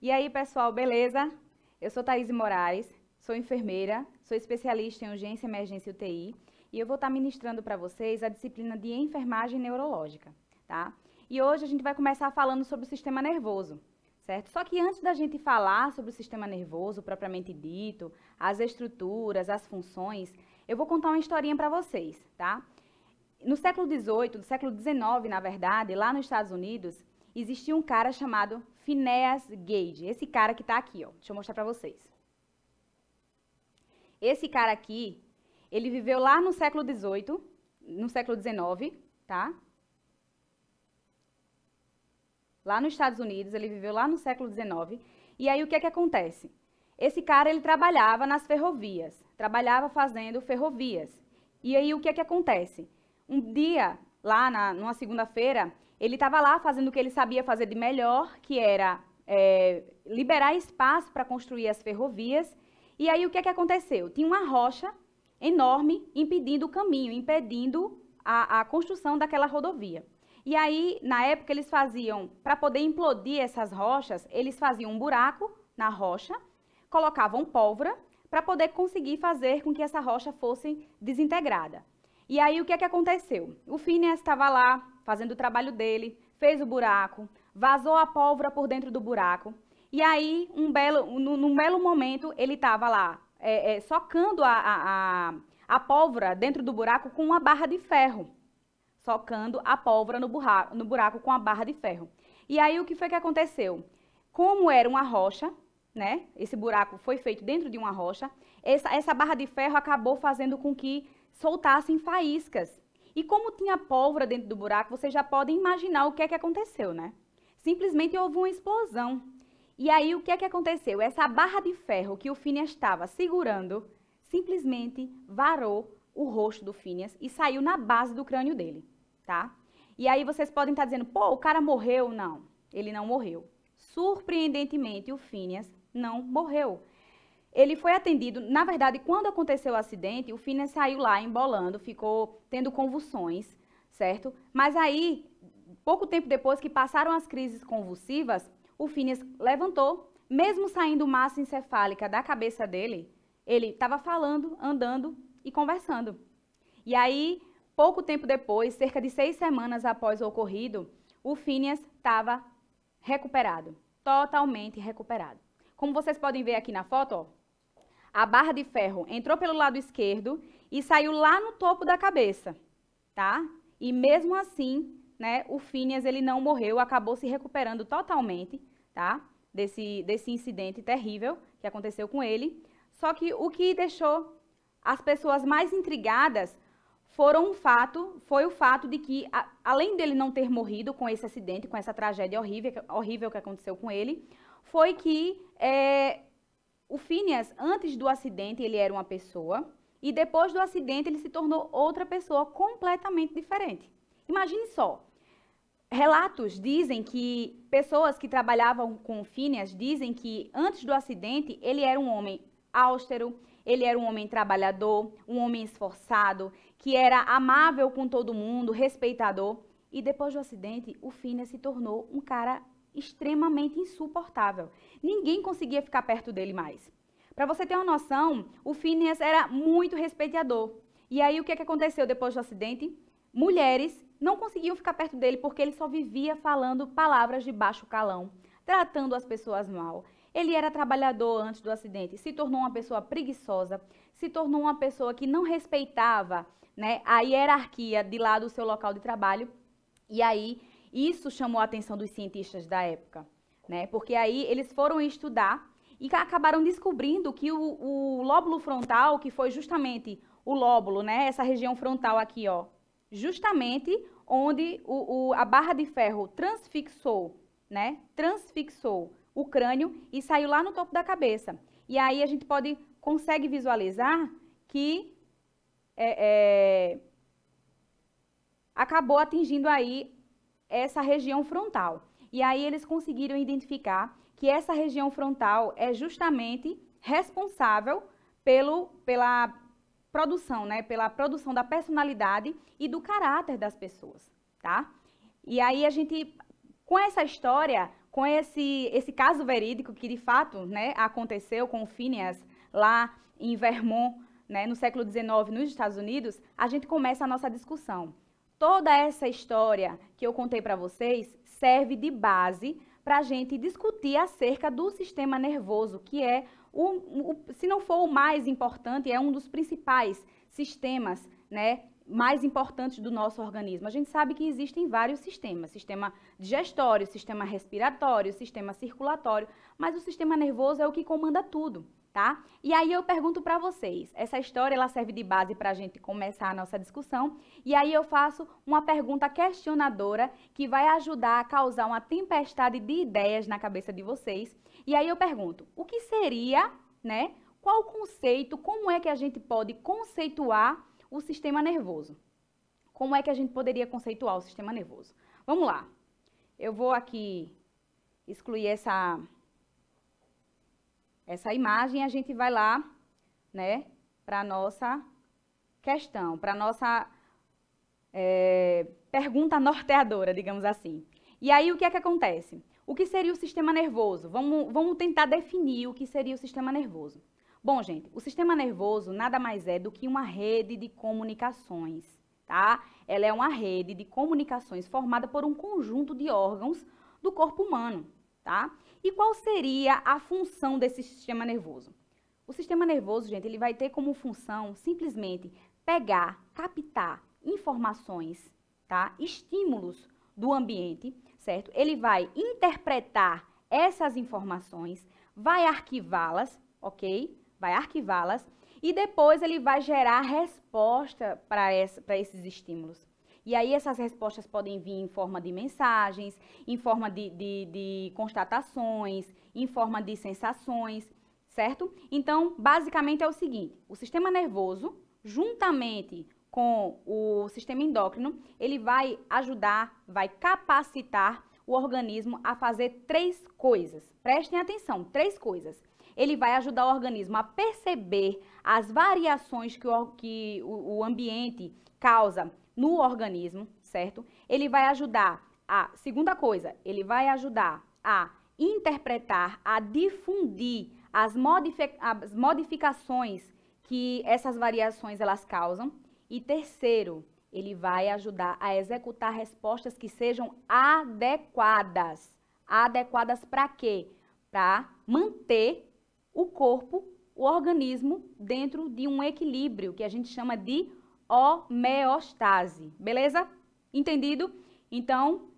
E aí, pessoal, beleza? Eu sou Thaís Moraes, sou enfermeira, sou especialista em urgência, emergência e UTI, e eu vou estar ministrando para vocês a disciplina de enfermagem neurológica, tá? E hoje a gente vai começar falando sobre o sistema nervoso, certo? Só que antes da gente falar sobre o sistema nervoso propriamente dito, as estruturas, as funções, eu vou contar uma historinha para vocês, tá? No século XVIII, no século XIX, na verdade, lá nos Estados Unidos, existia um cara chamado Phineas Gage. Esse cara que está aqui, ó. Deixa eu mostrar para vocês. Esse cara aqui, ele viveu lá no século XVIII, no século XIX, tá? Lá nos Estados Unidos, ele viveu lá no século XIX. E aí, o que é que acontece? Esse cara, ele trabalhava nas ferrovias, trabalhava fazendo ferrovias. E aí, o que é que acontece? Um dia, lá numa segunda-feira, ele estava lá fazendo o que ele sabia fazer de melhor, que era liberar espaço para construir as ferrovias. E aí, o que é que aconteceu? Tinha uma rocha enorme impedindo o caminho, impedindo a construção daquela rodovia. E aí, na época, eles faziam, para poder implodir essas rochas, eles faziam um buraco na rocha, colocavam pólvora, para poder conseguir fazer com que essa rocha fosse desintegrada. E aí, o que é que aconteceu? O Phineas estava lá, fazendo o trabalho dele, fez o buraco, vazou a pólvora por dentro do buraco, e aí, num belo momento, ele estava lá, socando a pólvora dentro do buraco com uma barra de ferro. Socando a pólvora no buraco com a barra de ferro. E aí, o que foi que aconteceu? Como era uma rocha, né? Esse buraco foi feito dentro de uma rocha, essa barra de ferro acabou fazendo com que soltassem faíscas. E como tinha pólvora dentro do buraco, vocês já podem imaginar o que é que aconteceu, né? Simplesmente houve uma explosão. E aí, o que é que aconteceu? Essa barra de ferro que o Phineas estava segurando, simplesmente varou o rosto do Phineas e saiu na base do crânio dele, tá? E aí vocês podem estar dizendo, pô, o cara morreu? Não, ele não morreu. Surpreendentemente, o Phineas não morreu. Ele foi atendido, na verdade, quando aconteceu o acidente, o Phineas saiu lá embolando, ficou tendo convulsões, certo? Mas aí, pouco tempo depois que passaram as crises convulsivas, o Phineas levantou, mesmo saindo massa encefálica da cabeça dele, ele estava falando, andando e conversando. E aí, pouco tempo depois, cerca de 6 semanas após o ocorrido, o Phineas estava recuperado, totalmente recuperado. Como vocês podem ver aqui na foto, ó, a barra de ferro entrou pelo lado esquerdo e saiu lá no topo da cabeça, tá? E mesmo assim, né, o Phineas, ele não morreu, acabou se recuperando totalmente, tá? Desse incidente terrível que aconteceu com ele. Só que o que deixou as pessoas mais intrigadas foi o fato de que, além dele não ter morrido com esse acidente, com essa tragédia horrível que aconteceu com ele, foi que o Phineas, antes do acidente, ele era uma pessoa, e depois do acidente ele se tornou outra pessoa completamente diferente. Imagine só, relatos dizem que pessoas que trabalhavam com o Phineas dizem que antes do acidente ele era um homem austero, ele era um homem trabalhador, um homem esforçado, que era amável com todo mundo, respeitador. E depois do acidente, o Phineas se tornou um cara extremamente insuportável. Ninguém conseguia ficar perto dele mais. Para você ter uma noção, o Phineas era muito respeitador. E aí, o que aconteceu depois do acidente? Mulheres não conseguiam ficar perto dele porque ele só vivia falando palavras de baixo calão, tratando as pessoas mal. Ele era trabalhador antes do acidente, se tornou uma pessoa preguiçosa, se tornou uma pessoa que não respeitava, né, a hierarquia de lá do seu local de trabalho. E aí, isso chamou a atenção dos cientistas da época, né, porque aí eles foram estudar e acabaram descobrindo que o lóbulo frontal, que foi justamente o lóbulo, né, essa região frontal aqui, ó, justamente onde a barra de ferro transfixou, né, transfixou o crânio e saiu lá no topo da cabeça. E aí a gente consegue visualizar que acabou atingindo aí essa região frontal. E aí eles conseguiram identificar que essa região frontal é justamente responsável pela produção, né, pela produção da personalidade e do caráter das pessoas, tá? E aí a gente, com essa história, com esse caso verídico que de fato, né, aconteceu com o Phineas lá em Vermont, né, no século XIX, nos Estados Unidos, a gente começa a nossa discussão. Toda essa história que eu contei para vocês serve de base para a gente discutir acerca do sistema nervoso, que é, se não for o mais importante, é um dos principais sistemas, né, mais importantes do nosso organismo. A gente sabe que existem vários sistemas, sistema digestório, sistema respiratório, sistema circulatório, mas o sistema nervoso é o que comanda tudo, tá? E aí eu pergunto para vocês, essa história ela serve de base para a gente começar a nossa discussão, e aí eu faço uma pergunta questionadora que vai ajudar a causar uma tempestade de ideias na cabeça de vocês. E aí eu pergunto, o que seria, né? Qual o conceito, como é que a gente pode conceituar o sistema nervoso? Como é que a gente poderia conceituar o sistema nervoso? Vamos lá. Eu vou aqui excluir essa imagem e a gente vai lá, né, para a nossa questão, para a nossa pergunta norteadora, digamos assim. E aí, o que é que acontece? O que seria o sistema nervoso? Vamos tentar definir o que seria o sistema nervoso. Bom, gente, o sistema nervoso nada mais é do que uma rede de comunicações, tá? Ela é uma rede de comunicações formada por um conjunto de órgãos do corpo humano, tá? E qual seria a função desse sistema nervoso? O sistema nervoso, gente, ele vai ter como função simplesmente pegar, captar informações, tá? Estímulos do ambiente, certo? Ele vai interpretar essas informações, vai arquivá-las, ok? Vai arquivá-las e depois ele vai gerar resposta para esses estímulos. E aí essas respostas podem vir em forma de mensagens, em forma de constatações, em forma de sensações, certo? Então, basicamente é o seguinte, o sistema nervoso, juntamente com o sistema endócrino, ele vai ajudar, vai capacitar o organismo a fazer 3 coisas. Prestem atenção, 3 coisas. Ele vai ajudar o organismo a perceber as variações que o ambiente causa no organismo, certo? Ele vai ajudar segunda coisa, ele vai ajudar a interpretar, a difundir as modificações que essas variações elas causam. E terceiro, ele vai ajudar a executar respostas que sejam adequadas. Adequadas para quê? Para manter o corpo, o organismo, dentro de um equilíbrio que a gente chama de homeostase. Beleza? Entendido? Então,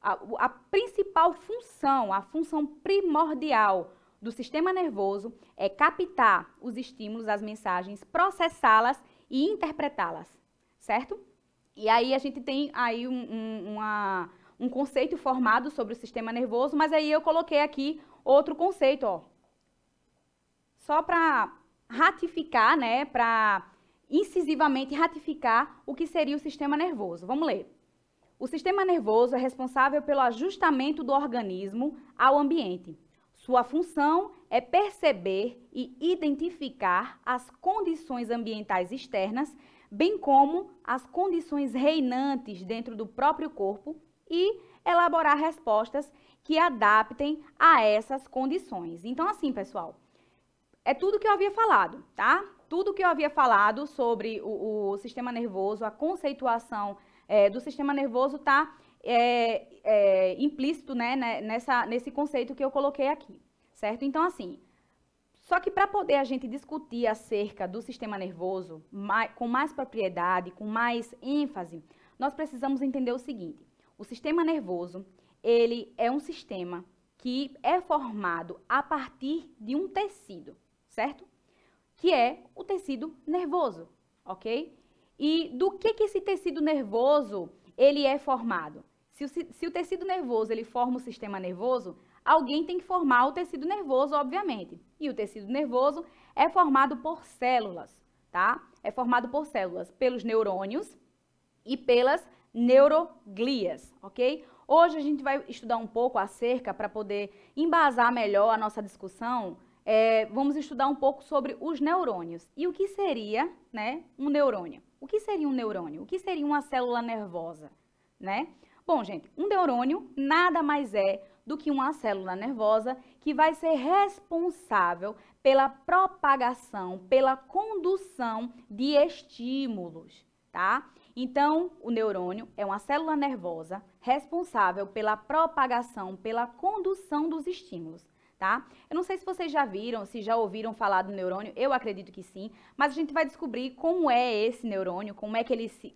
a principal função, a função primordial do sistema nervoso é captar os estímulos, as mensagens, processá-las e interpretá-las, certo? E aí a gente tem aí um conceito formado sobre o sistema nervoso, mas aí eu coloquei aqui outro conceito, ó. Só para ratificar, né, para incisivamente ratificar o que seria o sistema nervoso. Vamos ler. O sistema nervoso é responsável pelo ajustamento do organismo ao ambiente. Sua função é perceber e identificar as condições ambientais externas, bem como as condições reinantes dentro do próprio corpo e elaborar respostas que adaptem a essas condições. Então, assim, pessoal, é tudo que eu havia falado, tá? Tudo que eu havia falado sobre o sistema nervoso, a conceituação do sistema nervoso está implícito, né, nesse conceito que eu coloquei aqui, certo? Então, assim, só que para poder a gente discutir acerca do sistema nervoso com mais propriedade, com mais ênfase, nós precisamos entender o seguinte: o sistema nervoso, ele é um sistema que é formado a partir de um tecido, certo? Que é o tecido nervoso, ok? E do que esse tecido nervoso ele é formado? Se o tecido nervoso ele forma o sistema nervoso, alguém tem que formar o tecido nervoso, obviamente. E o tecido nervoso é formado por células, tá? É formado por células, pelos neurônios e pelas neuroglias, ok? Hoje a gente vai estudar um pouco acerca, para poder embasar melhor a nossa discussão, vamos estudar um pouco sobre os neurônios. E o que seria, né, um neurônio? O que seria um neurônio? O que seria uma célula nervosa, né? Bom, gente, um neurônio nada mais é do que uma célula nervosa que vai ser responsável pela propagação, pela condução de estímulos, tá? Então, o neurônio é uma célula nervosa responsável pela propagação, pela condução dos estímulos, tá? Eu não sei se vocês já viram, se já ouviram falar do neurônio, eu acredito que sim, mas a gente vai descobrir como é esse neurônio, como é que ele se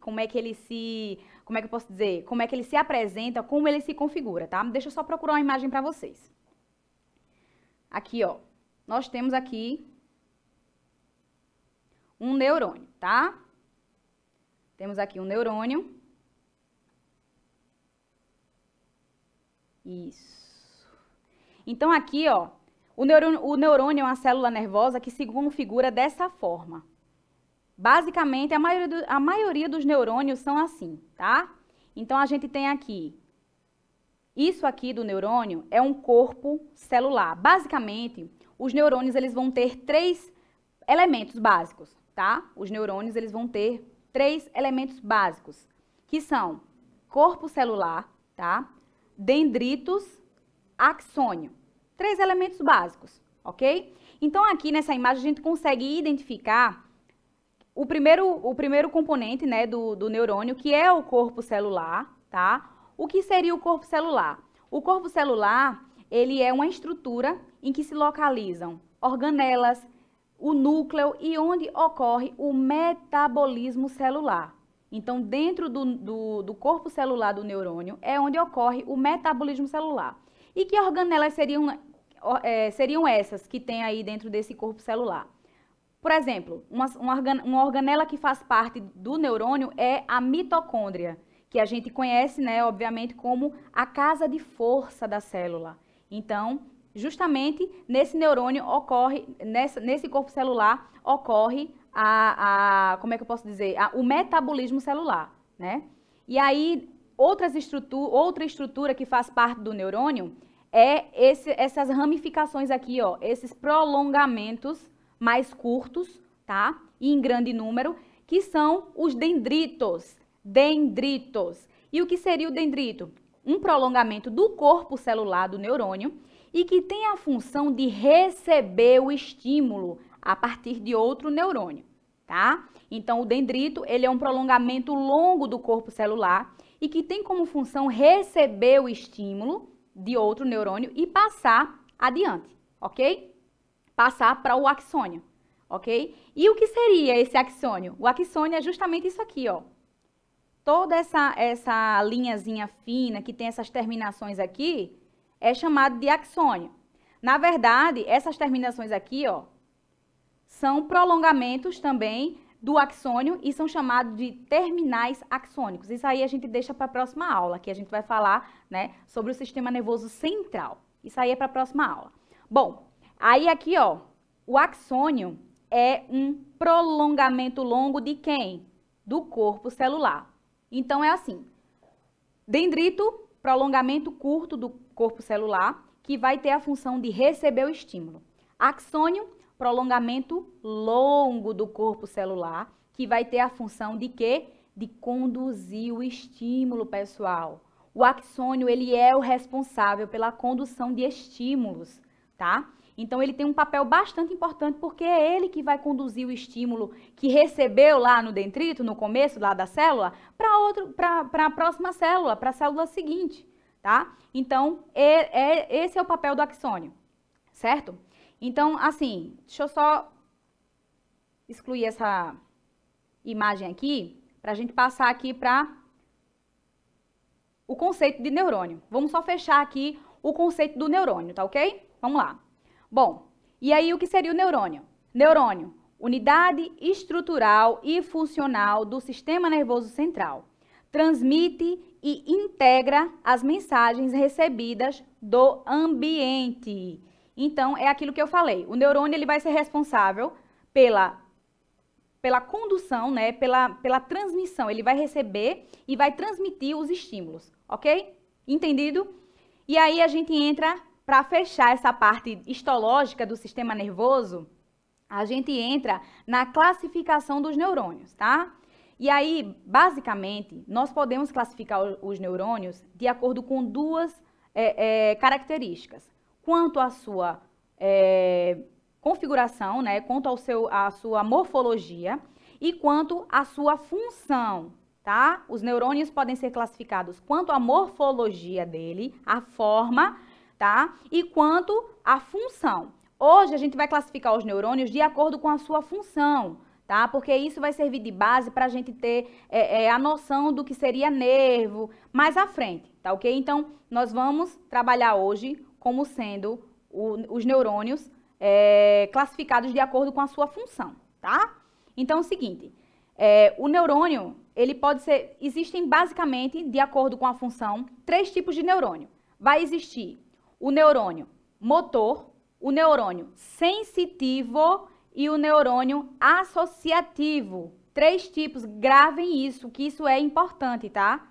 apresenta, como ele se configura, tá? Deixa eu só procurar uma imagem para vocês. Aqui, ó, nós temos aqui um neurônio, tá? Temos aqui um neurônio. Isso. Então, aqui, ó, o neurônio é uma célula nervosa que se configura dessa forma. Basicamente, a maioria dos neurônios são assim, tá? Então, a gente tem aqui, isso aqui do neurônio é um corpo celular. Basicamente, os neurônios, eles vão ter 3 elementos básicos, tá? Os neurônios, eles vão ter 3 elementos básicos, que são corpo celular, tá? Dendritos, axônio. 3 elementos básicos, ok? Então, aqui nessa imagem, a gente consegue identificar o primeiro componente, né, do neurônio, que é o corpo celular, tá? O que seria o corpo celular? O corpo celular, ele é uma estrutura em que se localizam organelas, o núcleo e onde ocorre o metabolismo celular. Então, dentro do corpo celular do neurônio é onde ocorre o metabolismo celular. E que organelas seriam essas que tem aí dentro desse corpo celular? Por exemplo, uma organela que faz parte do neurônio é a mitocôndria, que a gente conhece, né, obviamente, como a casa de força da célula. Então, justamente nesse neurônio ocorre, nesse corpo celular, ocorre como é que eu posso dizer? O metabolismo celular, né? E aí, outra estrutura que faz parte do neurônio é essas ramificações aqui, ó, esses prolongamentos mais curtos, tá? E em grande número, que são os dendritos. Dendritos. E o que seria o dendrito? Um prolongamento do corpo celular do neurônio e que tem a função de receber o estímulo a partir de outro neurônio, tá? Então, o dendrito, ele é um prolongamento longo do corpo celular e que tem como função receber o estímulo de outro neurônio e passar adiante, ok? Passar para o axônio, ok? E o que seria esse axônio? O axônio é justamente isso aqui, ó. Toda essa linhazinha fina que tem essas terminações aqui é chamado de axônio. Na verdade, essas terminações aqui, ó, são prolongamentos também do axônio e são chamados de terminais axônicos. Isso aí a gente deixa para a próxima aula, que a gente vai falar, né, sobre o sistema nervoso central. Isso aí é para a próxima aula. Bom, aí aqui, ó, o axônio é um prolongamento longo de quem? Do corpo celular. Então, é assim, dendrito, prolongamento curto do corpo celular, que vai ter a função de receber o estímulo. Axônio, prolongamento longo do corpo celular, que vai ter a função de quê? De conduzir o estímulo, pessoal. O axônio, ele é o responsável pela condução de estímulos, tá? Então, ele tem um papel bastante importante porque é ele que vai conduzir o estímulo que recebeu lá no dendrito, no começo lá da célula, para a próxima célula, para a célula seguinte, tá? Então, esse é o papel do axônio, certo? Então, assim, deixa eu só excluir essa imagem aqui, para a gente passar aqui para o conceito de neurônio. Vamos só fechar aqui o conceito do neurônio, tá ok? Vamos lá. Bom, e aí o que seria o neurônio? Neurônio, unidade estrutural e funcional do sistema nervoso central. Transmite e integra as mensagens recebidas do ambiente. Então, é aquilo que eu falei. O neurônio, ele vai ser responsável pela condução, né? Pela transmissão. Ele vai receber e vai transmitir os estímulos, ok? Entendido? E aí a gente entra, para fechar essa parte histológica do sistema nervoso, a gente entra na classificação dos neurônios, tá? E aí, basicamente, nós podemos classificar os neurônios de acordo com duas características, quanto à sua configuração, né, quanto à sua morfologia e quanto à sua função, tá? Os neurônios podem ser classificados quanto à morfologia dele, a forma, tá? E quanto à função. Hoje a gente vai classificar os neurônios de acordo com a sua função, tá? Porque isso vai servir de base para a gente ter a noção do que seria nervo mais à frente, tá ok? Então, nós vamos trabalhar hoje como sendo os neurônios classificados de acordo com a sua função, tá? Então, é o seguinte, o neurônio, ele pode ser, existem basicamente, de acordo com a função, 3 tipos de neurônio. Vai existir o neurônio motor, o neurônio sensitivo e o neurônio associativo. 3 tipos, gravem isso, que isso é importante, tá?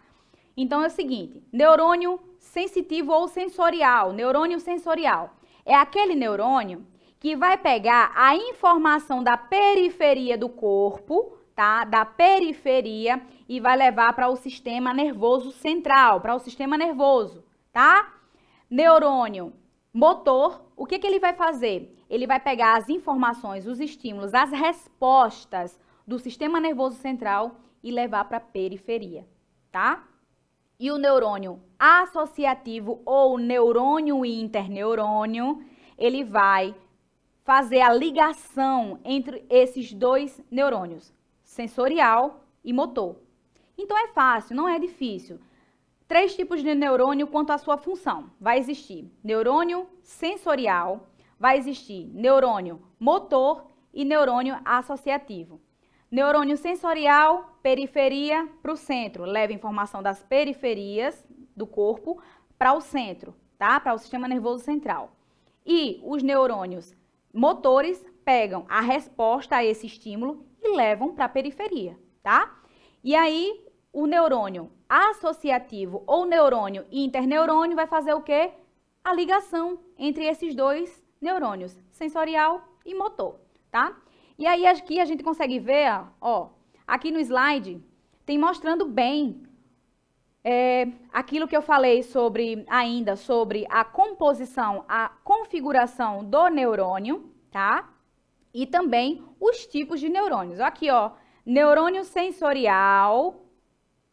Então, é o seguinte, neurônio sensitivo ou sensorial, neurônio sensorial, é aquele neurônio que vai pegar a informação da periferia do corpo, tá? Da periferia e vai levar para o sistema nervoso central, para o sistema nervoso, tá? Neurônio motor, o que ele vai fazer? Ele vai pegar as informações, os estímulos, as respostas do sistema nervoso central e levar para a periferia, tá? E o neurônio associativo ou neurônio interneurônio, ele vai fazer a ligação entre esses 2 neurônios, sensorial e motor. Então é fácil, não é difícil. 3 tipos de neurônio quanto à sua função. Vai existir neurônio sensorial, vai existir neurônio motor e neurônio associativo. Neurônio sensorial, periferia para o centro, leva informação das periferias do corpo para o centro, tá? Para o sistema nervoso central. E os neurônios motores pegam a resposta a esse estímulo e levam para a periferia, tá? E aí, o neurônio associativo ou neurônio interneurônio vai fazer o quê? A ligação entre esses 2 neurônios, sensorial e motor, tá? E aí, aqui a gente consegue ver, ó, aqui no slide, tem mostrando bem aquilo que eu falei sobre a composição, a configuração do neurônio, tá? E também os tipos de neurônios. Aqui, ó, neurônio sensorial,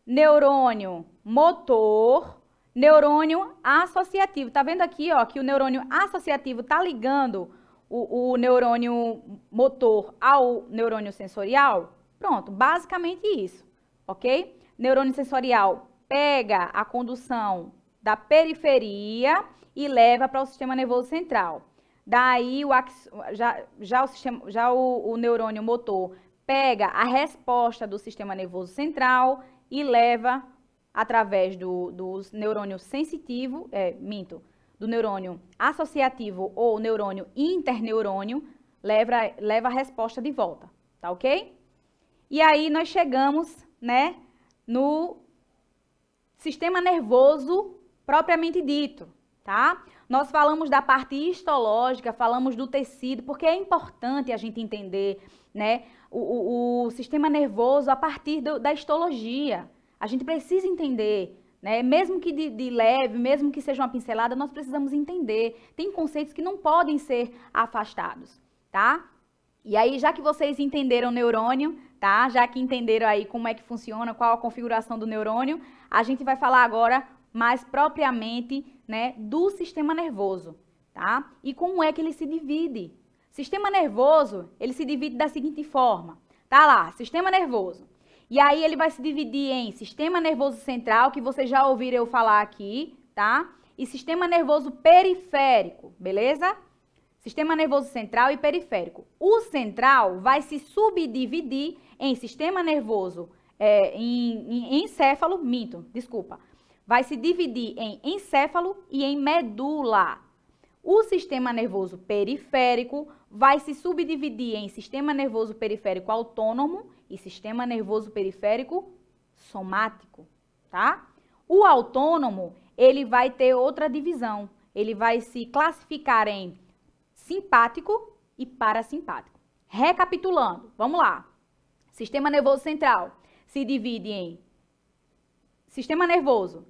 neurônio motor, neurônio associativo. Tá vendo aqui, ó, que o neurônio associativo tá ligando o neurônio motor ao neurônio sensorial? Pronto, basicamente isso, ok? Neurônio sensorial pega a condução da periferia e leva para o sistema nervoso central. Daí, o neurônio motor pega a resposta do sistema nervoso central e leva, através do neurônio sensitivo, do neurônio associativo ou neurônio interneurônio, leva a resposta de volta, tá ok? E aí, nós chegamos, né, no sistema nervoso propriamente dito, tá? Nós falamos da parte histológica, falamos do tecido, porque é importante a gente entender, né, o sistema nervoso a partir da histologia. A gente precisa entender, né? Mesmo que de leve, mesmo que seja uma pincelada, nós precisamos entender. Tem conceitos que não podem ser afastados, tá? E aí, já que vocês entenderam o neurônio, tá? Já que entenderam aí como é que funciona, qual a configuração do neurônio, a gente vai falar agora mais propriamente, né, do sistema nervoso, tá? E como é que ele se divide. Sistema nervoso, ele se divide da seguinte forma. Tá lá, sistema nervoso. E aí ele vai se dividir em sistema nervoso central, que vocês já ouviram eu falar aqui, tá? E sistema nervoso periférico, beleza? Sistema nervoso central e periférico. O central vai se subdividir em sistema nervoso, em encéfalo, vai se dividir em encéfalo e em medula. O sistema nervoso periférico vai se subdividir em sistema nervoso periférico autônomo e sistema nervoso periférico somático, tá? O autônomo, ele vai ter outra divisão. Ele vai se classificar em simpático e parasimpático. Recapitulando, vamos lá. Sistema nervoso central se divide em sistema nervoso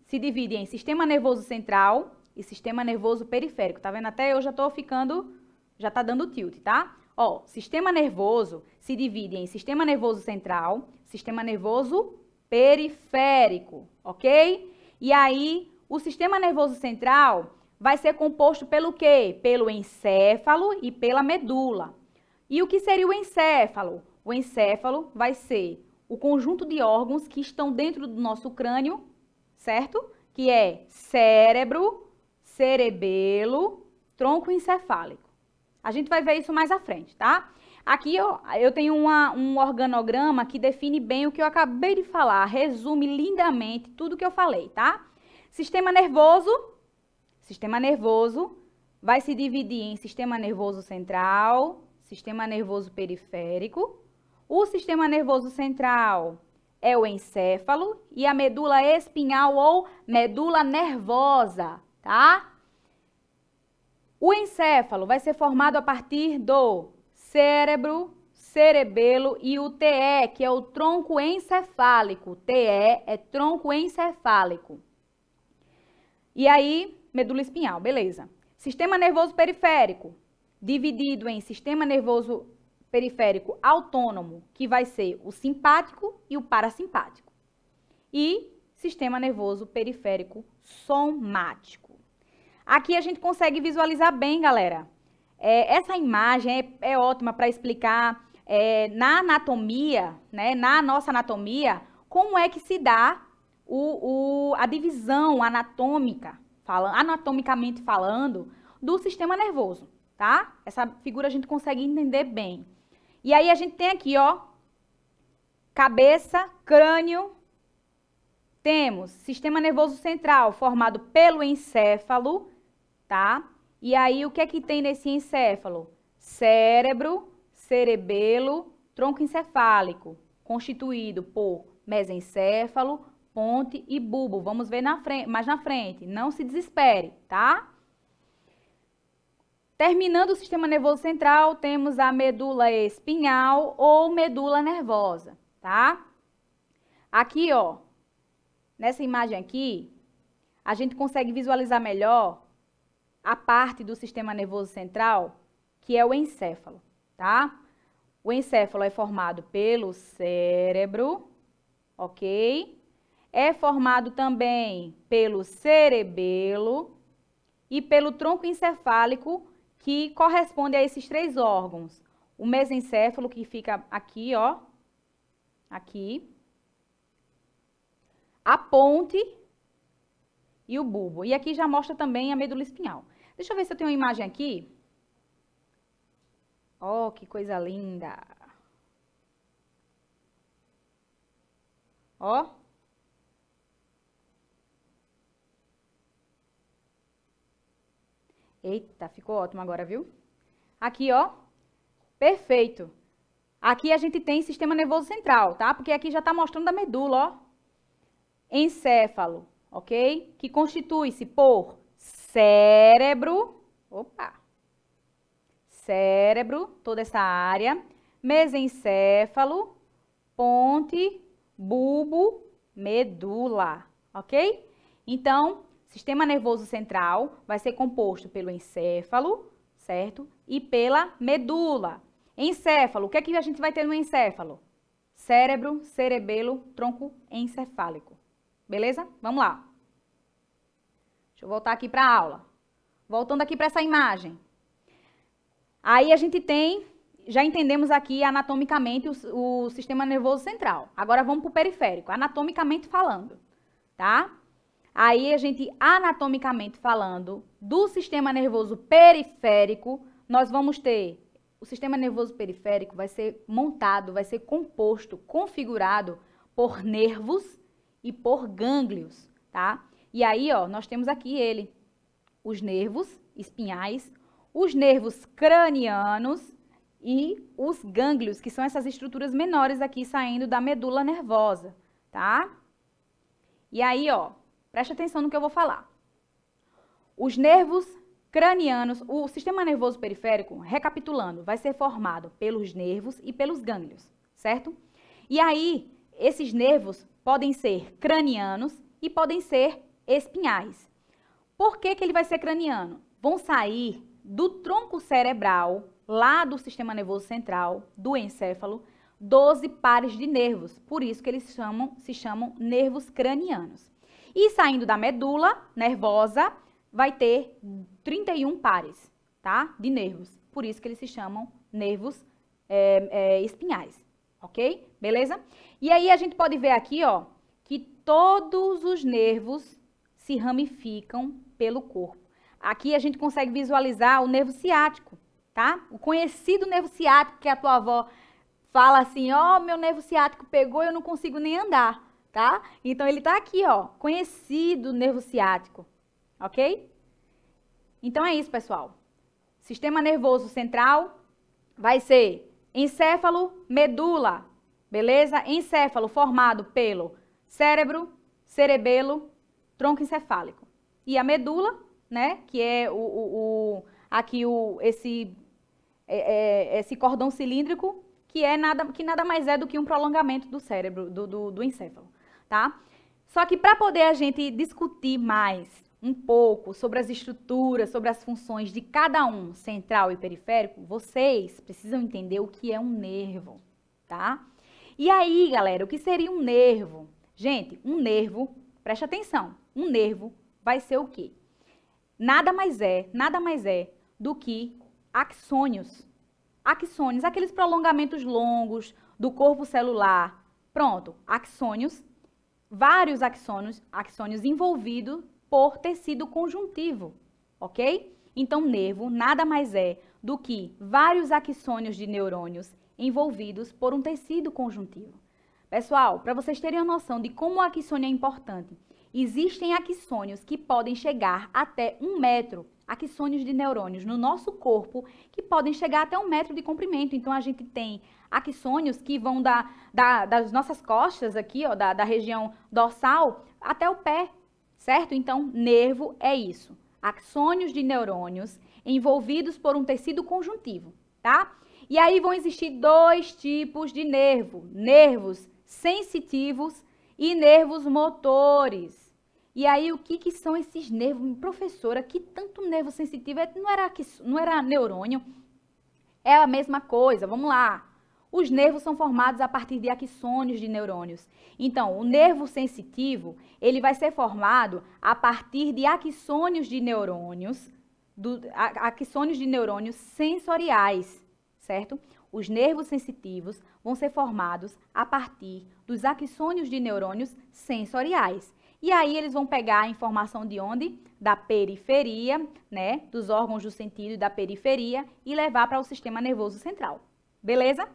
se divide em sistema nervoso central e sistema nervoso periférico. Tá vendo? Até eu já tô ficando, já tá dando tilt, tá? Ó, sistema nervoso se divide em sistema nervoso central, sistema nervoso periférico, ok? E aí, o sistema nervoso central vai ser composto pelo quê? Pelo encéfalo e pela medula. E o que seria o encéfalo? O encéfalo vai ser o conjunto de órgãos que estão dentro do nosso crânio, certo? Que é cérebro, cerebelo, tronco encefálico. A gente vai ver isso mais à frente, tá? Aqui ó, eu tenho um organograma que define bem o que eu acabei de falar, resume lindamente tudo que eu falei, tá? Sistema nervoso vai se dividir em sistema nervoso central, sistema nervoso periférico. O sistema nervoso central é o encéfalo e a medula espinhal ou medula nervosa, tá? O encéfalo vai ser formado a partir do cérebro, cerebelo e o TE, que é o tronco encefálico. TE é tronco encefálico. E aí, medula espinhal, beleza. Sistema nervoso periférico, dividido em sistema nervoso periférico autônomo, que vai ser o simpático e o parasimpático. E sistema nervoso periférico somático. Aqui a gente consegue visualizar bem, galera. Essa imagem é ótima para explicar na anatomia, né, na nossa anatomia, como é que se dá a divisão anatômica, anatomicamente falando, do sistema nervoso, tá? Essa figura a gente consegue entender bem. E aí a gente tem aqui, ó, cabeça, crânio, temos sistema nervoso central formado pelo encéfalo, tá? E aí o que é que tem nesse encéfalo? Cérebro, cerebelo, tronco encefálico, constituído por mesencéfalo, ponte e bulbo. Vamos ver mais na frente, não se desespere, tá? Terminando o sistema nervoso central, temos a medula espinhal ou medula nervosa, tá? Aqui, ó, nessa imagem aqui, a gente consegue visualizar melhor a parte do sistema nervoso central, que é o encéfalo, tá? O encéfalo é formado pelo cérebro, ok? É formado também pelo cerebelo e pelo tronco encefálico, que corresponde a esses três órgãos. O mesencéfalo, que fica aqui, ó, aqui. A ponte e o bulbo. E aqui já mostra também a medula espinhal. Deixa eu ver se eu tenho uma imagem aqui. Ó, que coisa linda. Ó. Eita, ficou ótimo agora, viu? Aqui, ó. Perfeito. Aqui a gente tem sistema nervoso central, tá? Porque aqui já tá mostrando a medula, ó. Encéfalo, ok? Que constitui-se por cérebro, cérebro, toda essa área, mesencéfalo, ponte, bulbo, medula, ok? Então, sistema nervoso central vai ser composto pelo encéfalo, certo? E pela medula. Encéfalo, o que é que a gente vai ter no encéfalo? Cérebro, cerebelo, tronco encefálico. Beleza? Vamos lá. Deixa eu voltar aqui para a aula. Voltando aqui para essa imagem. Aí a gente tem, já entendemos aqui anatomicamente o sistema nervoso central. Agora vamos para o periférico, anatomicamente falando, tá? Aí a gente, anatomicamente falando, do sistema nervoso periférico, nós vamos ter, o sistema nervoso periférico vai ser montado, vai ser composto, configurado por nervos e por gânglios, tá? E aí, ó, nós temos aqui os nervos espinhais, os nervos cranianos e os gânglios, que são essas estruturas menores aqui saindo da medula nervosa, tá? E aí, ó, preste atenção no que eu vou falar. Os nervos cranianos, o sistema nervoso periférico, recapitulando, vai ser formado pelos nervos e pelos gânglios, certo? E aí, esses nervos podem ser cranianos e podem ser espinhais. Por que que ele vai ser craniano? Vão sair do tronco cerebral, lá do sistema nervoso central, do encéfalo, 12 pares de nervos. Por isso que eles se chamam nervos cranianos. E saindo da medula nervosa, vai ter 31 pares, tá? De nervos. Por isso que eles se chamam nervos espinhais, ok? Beleza? E aí a gente pode ver aqui, ó, que todos os nervos se ramificam pelo corpo. Aqui a gente consegue visualizar o nervo ciático, tá? O conhecido nervo ciático que a tua avó fala assim, ó, meu nervo ciático pegou e eu não consigo nem andar, tá? Então ele tá aqui, ó, conhecido nervo ciático, ok? Então é isso, pessoal. Sistema nervoso central vai ser encéfalo, medula, beleza? Encéfalo formado pelo cérebro, cerebelo, tronco encefálico. E a medula, né, que é esse cordão cilíndrico, que nada mais é do que um prolongamento do cérebro, do encéfalo, tá? Só que para poder a gente discutir mais um pouco sobre as estruturas, sobre as funções de cada um, central e periférico, vocês precisam entender o que é um nervo, tá? E aí, galera, o que seria um nervo? Gente, um nervo, preste atenção, um nervo vai ser o quê? Nada mais é do que axônios. Axônios, aqueles prolongamentos longos do corpo celular. Pronto, axônios, vários axônios envolvidos por tecido conjuntivo, ok? Então, nervo nada mais é do que vários axônios de neurônios envolvidos por um tecido conjuntivo. Pessoal, para vocês terem a noção de como o axônio é importante, existem axônios que podem chegar até 1 metro, axônios de neurônios no nosso corpo, que podem chegar até 1 metro de comprimento. Então, a gente tem axônios que vão das nossas costas aqui, ó, da região dorsal, até o pé, certo? Então, nervo é isso, axônios de neurônios envolvidos por um tecido conjuntivo, tá? E aí vão existir 2 tipos de nervo, nervos sensitivos e nervos motores. E aí, o que são esses nervos? Professora, que tanto nervo sensitivo? Não era neurônio? É a mesma coisa, vamos lá. Os nervos são formados a partir de axônios de neurônios. Então, o nervo sensitivo, ele vai ser formado a partir de axônios de neurônios, axônios de neurônios sensoriais, certo? Os nervos sensitivos vão ser formados a partir dos axônios de neurônios sensoriais. E aí eles vão pegar a informação de onde? Da periferia, né? Dos órgãos do sentido e da periferia e levar para o sistema nervoso central. Beleza?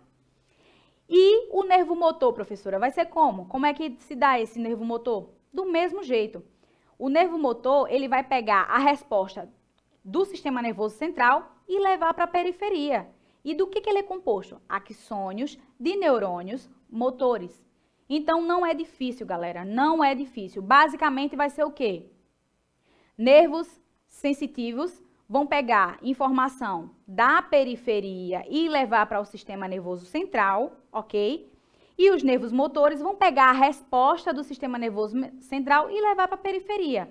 E o nervo motor, professora, vai ser como? Como é que se dá esse nervo motor? Do mesmo jeito. O nervo motor, ele vai pegar a resposta do sistema nervoso central e levar para a periferia. E do que ele é composto? Axônios de neurônios motores. Então, não é difícil, galera, não é difícil. Basicamente, vai ser o quê? Nervos sensitivos vão pegar informação da periferia e levar para o sistema nervoso central, ok? E os nervos motores vão pegar a resposta do sistema nervoso central e levar para a periferia.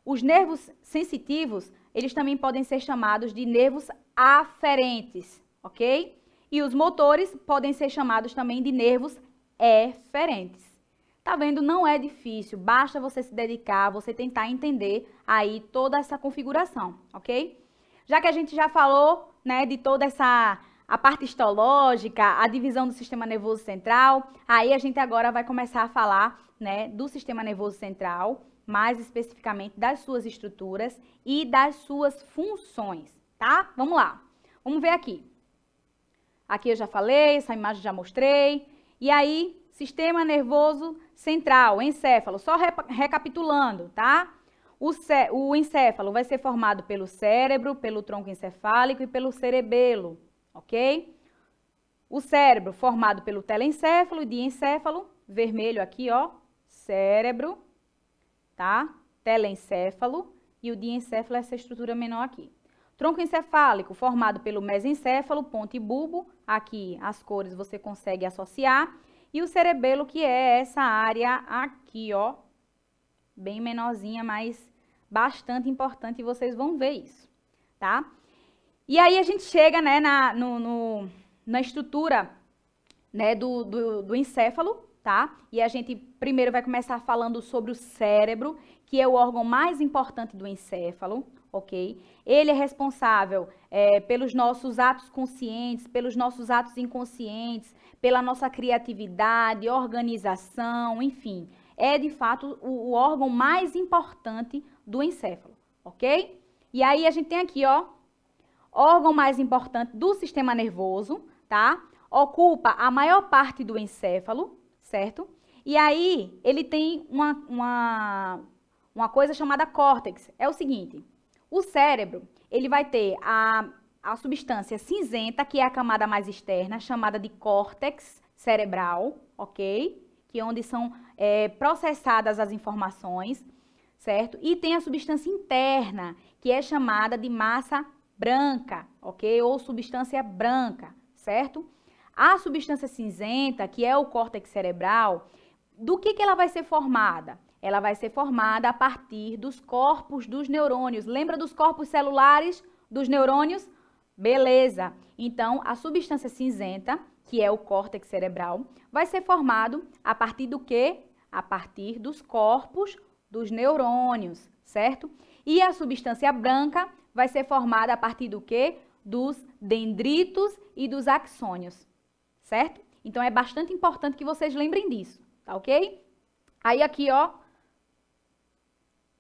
Os nervos sensitivos, eles também podem ser chamados de nervos aferentes, ok? E os motores podem ser chamados também de nervos eferentes. Tá vendo? Não é difícil, basta você se dedicar, você tentar entender aí toda essa configuração, ok? Já que a gente já falou, né, de toda a parte histológica, a divisão do sistema nervoso central, aí a gente agora vai começar a falar, né, do sistema nervoso central, mais especificamente das suas estruturas e das suas funções, tá? Vamos lá. Vamos ver aqui. Aqui eu já falei, essa imagem já mostrei. E aí, sistema nervoso central, encéfalo, só recapitulando, tá? O encéfalo vai ser formado pelo cérebro, pelo tronco encefálico e pelo cerebelo, ok? O cérebro formado pelo telencéfalo e diencéfalo, vermelho aqui, ó, cérebro, tá? Telencéfalo e o diencéfalo é essa estrutura menor aqui. Tronco encefálico formado pelo mesencéfalo, ponta e bulbo, aqui as cores você consegue associar, e o cerebelo que é essa área aqui, ó, bem menorzinha, mas bastante importante e vocês vão ver isso, tá? E aí a gente chega, né, na estrutura, né, do encéfalo, tá? E a gente primeiro vai começar falando sobre o cérebro, que é o órgão mais importante do encéfalo, ok? Ele é responsável pelos nossos atos conscientes, pelos nossos atos inconscientes, pela nossa criatividade, organização, enfim. É, de fato, o órgão mais importante do encéfalo, ok? E aí a gente tem aqui, ó, órgão mais importante do sistema nervoso, tá? Ocupa a maior parte do encéfalo, certo? E aí ele tem uma coisa chamada córtex. É o seguinte, o cérebro, ele vai ter a substância cinzenta, que é a camada mais externa, chamada de córtex cerebral, ok? Que é onde são processadas as informações, certo? E tem a substância interna, que é chamada de massa branca, ok? Ou substância branca, certo? A substância cinzenta, que é o córtex cerebral, do que ela vai ser formada? Ela vai ser formada a partir dos corpos dos neurônios. Lembra dos corpos celulares dos neurônios? Beleza. Então, a substância cinzenta, que é o córtex cerebral, vai ser formado a partir do quê? A partir dos corpos dos neurônios, certo? E a substância branca vai ser formada a partir do quê? Dos dendritos e dos axônios, certo? Então, é bastante importante que vocês lembrem disso, tá ok? Aí aqui, ó,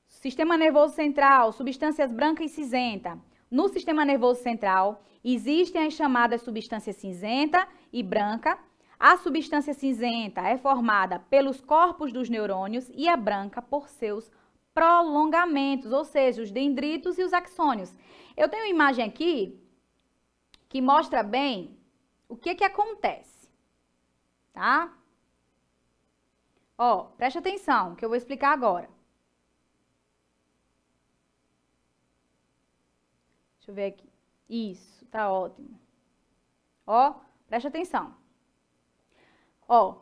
sistema nervoso central, substâncias branca e cinzenta. No sistema nervoso central, existem as chamadas substâncias cinzenta e branca. A substância cinzenta é formada pelos corpos dos neurônios e a branca por seus prolongamentos, ou seja, os dendritos e os axônios. Eu tenho uma imagem aqui que mostra bem o que acontece, tá? Ó, preste atenção, que eu vou explicar agora. Deixa eu ver aqui. Isso, tá ótimo. Ó, preste atenção. Ó,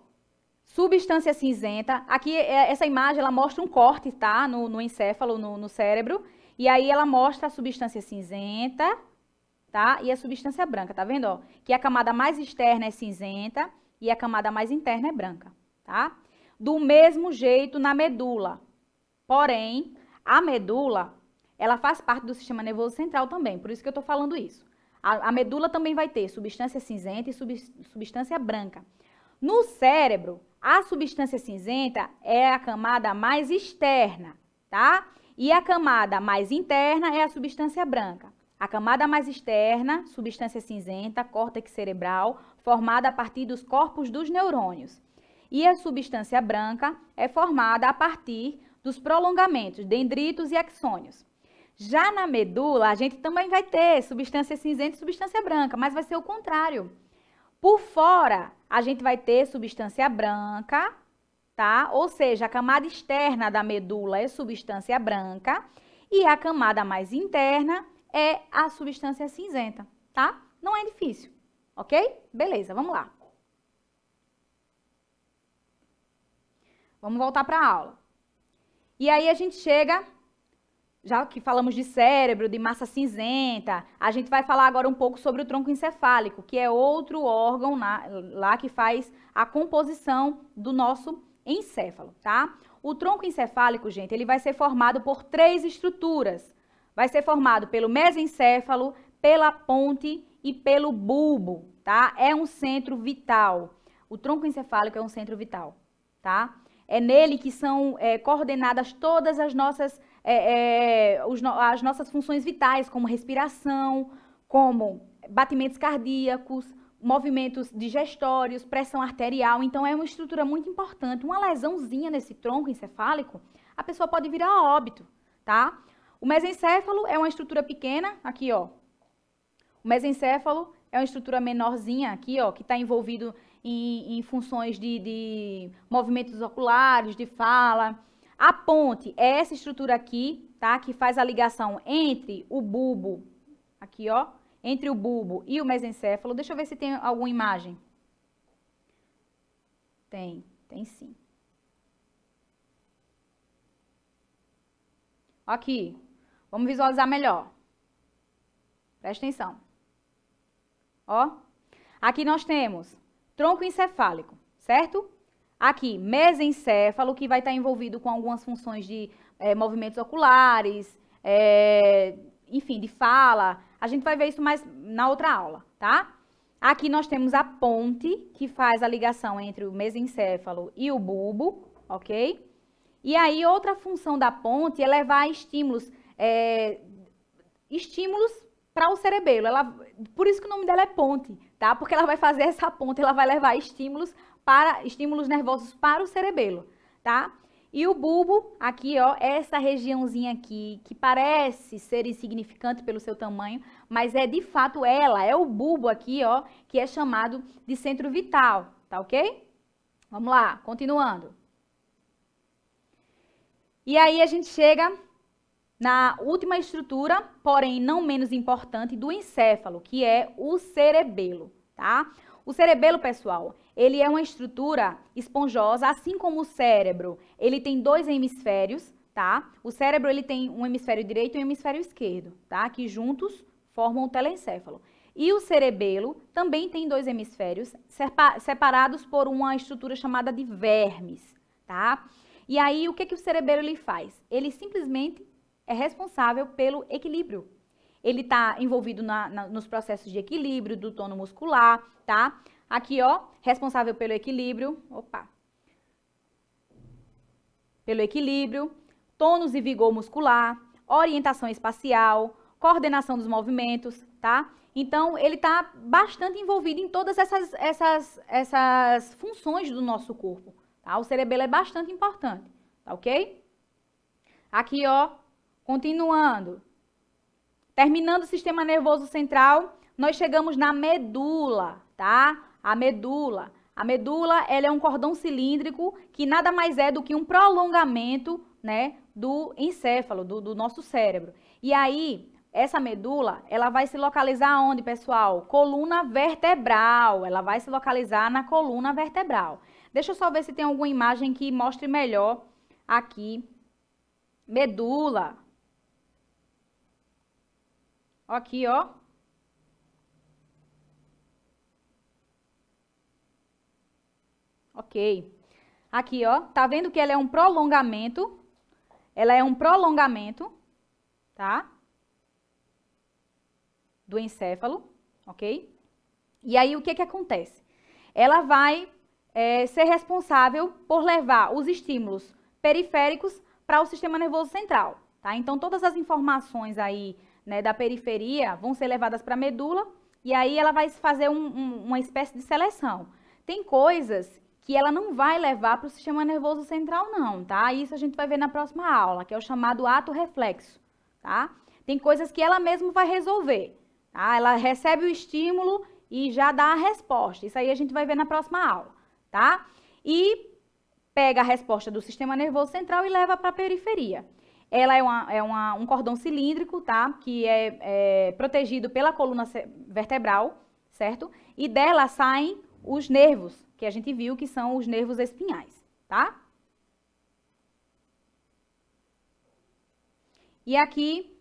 substância cinzenta. Aqui, essa imagem, ela mostra um corte, tá? No encéfalo, no cérebro. E aí, ela mostra a substância cinzenta, tá? E a substância branca, tá vendo, ó? Que a camada mais externa é cinzenta e a camada mais interna é branca, tá? Do mesmo jeito na medula. Porém, a medula, ela faz parte do sistema nervoso central também, por isso que eu tô falando isso. A medula também vai ter substância cinzenta e substância branca. No cérebro, a substância cinzenta é a camada mais externa, tá? E a camada mais interna é a substância branca. A camada mais externa, substância cinzenta, córtex cerebral, formada a partir dos corpos dos neurônios. E a substância branca é formada a partir dos prolongamentos, dendritos e axônios. Já na medula, a gente também vai ter substância cinzenta e substância branca, mas vai ser o contrário. Por fora, a gente vai ter substância branca, tá? Ou seja, a camada externa da medula é substância branca e a camada mais interna é a substância cinzenta, tá? Não é difícil, ok? Beleza, vamos lá. Vamos voltar para a aula. E aí a gente chega, já que falamos de cérebro, de massa cinzenta, a gente vai falar agora um pouco sobre o tronco encefálico, que é outro órgão lá que faz a composição do nosso encéfalo, tá? O tronco encefálico, gente, ele vai ser formado por 3 estruturas. Vai ser formado pelo mesencéfalo, pela ponte e pelo bulbo, tá? É um centro vital. O tronco encefálico é um centro vital, tá? É nele que são coordenadas todas as nossas funções vitais, como respiração, como batimentos cardíacos, movimentos digestórios, pressão arterial. Então, é uma estrutura muito importante. Uma lesãozinha nesse tronco encefálico, a pessoa pode virar a óbito, tá? O mesencéfalo é uma estrutura pequena, aqui, ó. O mesencéfalo é uma estrutura menorzinha aqui, ó, que está envolvido em funções de movimentos oculares, de fala. A ponte é essa estrutura aqui, tá? Que faz a ligação entre o bulbo, aqui, ó, entre o bulbo e o mesencéfalo. Deixa eu ver se tem alguma imagem. Tem sim. Aqui, vamos visualizar melhor. Presta atenção. Ó, aqui nós temos tronco encefálico, certo? Aqui, mesencéfalo, que vai estar envolvido com algumas funções de movimentos oculares, enfim, de fala. A gente vai ver isso mais na outra aula, tá? Aqui nós temos a ponte, que faz a ligação entre o mesencéfalo e o bulbo, ok? E aí, outra função da ponte é levar estímulos para o cerebelo. Por isso que o nome dela é ponte, tá? Porque ela vai fazer essa ponte, ela vai levar estímulos nervosos para o cerebelo, tá? E o bulbo, aqui, ó, essa regiãozinha aqui, que parece ser insignificante pelo seu tamanho, mas de fato é o bulbo aqui, ó, que é chamado de centro vital, tá ok? Vamos lá, continuando. E aí a gente chega na última estrutura, porém não menos importante, do encéfalo, que é o cerebelo, tá? O cerebelo, pessoal, ele é uma estrutura esponjosa, assim como o cérebro. Ele tem 2 hemisférios, tá? O cérebro, ele tem um hemisfério direito e um hemisfério esquerdo, tá? Que juntos formam o telencéfalo. E o cerebelo também tem 2 hemisférios separados por uma estrutura chamada de vermes, tá? E aí, o que o cerebelo ele faz? Ele simplesmente é responsável pelo equilíbrio. Ele está envolvido nos processos de equilíbrio, do tônus muscular, tá? Aqui, ó, responsável pelo equilíbrio, pelo equilíbrio, tônus e vigor muscular, orientação espacial, coordenação dos movimentos, tá? Então, ele está bastante envolvido em todas essas funções do nosso corpo, tá? O cerebelo é bastante importante, tá ok? Aqui, ó, continuando. Terminando o sistema nervoso central, nós chegamos na medula, tá? A medula. A medula, ela é um cordão cilíndrico que nada mais é do que um prolongamento, né, do encéfalo, do nosso cérebro. E aí, essa medula, ela vai se localizar onde, pessoal? Coluna vertebral. Ela vai se localizar na coluna vertebral. Deixa eu só ver se tem alguma imagem que mostre melhor aqui. Medula. Aqui, ó. Ok. Aqui, ó. Tá vendo que ela é um prolongamento? Ela é um prolongamento, tá? Do encéfalo, ok? E aí, o que acontece? Ela vai ser responsável por levar os estímulos periféricos para o sistema nervoso central, tá? Então, todas as informações aí, né, da periferia vão ser levadas para a medula e aí ela vai fazer uma espécie de seleção. Tem coisas que ela não vai levar para o sistema nervoso central não, tá? Isso a gente vai ver na próxima aula, que é o chamado ato reflexo, tá? Tem coisas que ela mesma vai resolver, tá? Ela recebe o estímulo e já dá a resposta. Isso aí a gente vai ver na próxima aula, tá? E pega a resposta do sistema nervoso central e leva para a periferia. Ela é um cordão cilíndrico, tá? Que é protegido pela coluna vertebral, certo? E dela saem os nervos, que a gente viu que são os nervos espinhais, tá? E aqui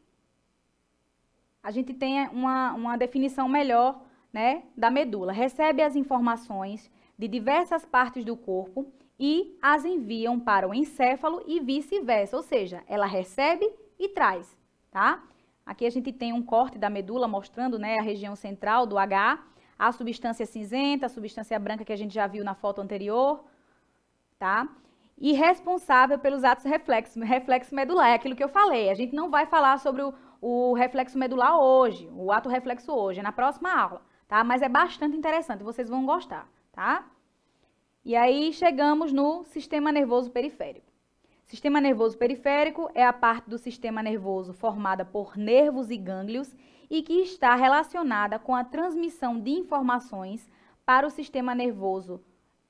a gente tem uma definição melhor, né, da medula. Recebe as informações de diversas partes do corpo e as enviam para o encéfalo e vice-versa, ou seja, ela recebe e traz, tá? Aqui a gente tem um corte da medula mostrando, né, a região central do H, a substância cinzenta, a substância branca que a gente já viu na foto anterior, tá? E responsável pelos atos reflexo medular, é aquilo que eu falei. A gente não vai falar sobre o reflexo medular hoje, o ato reflexo hoje, é na próxima aula, tá? Mas é bastante interessante, vocês vão gostar, tá? E aí chegamos no sistema nervoso periférico. Sistema nervoso periférico é a parte do sistema nervoso formada por nervos e gânglios e que está relacionada com a transmissão de informações para o sistema nervoso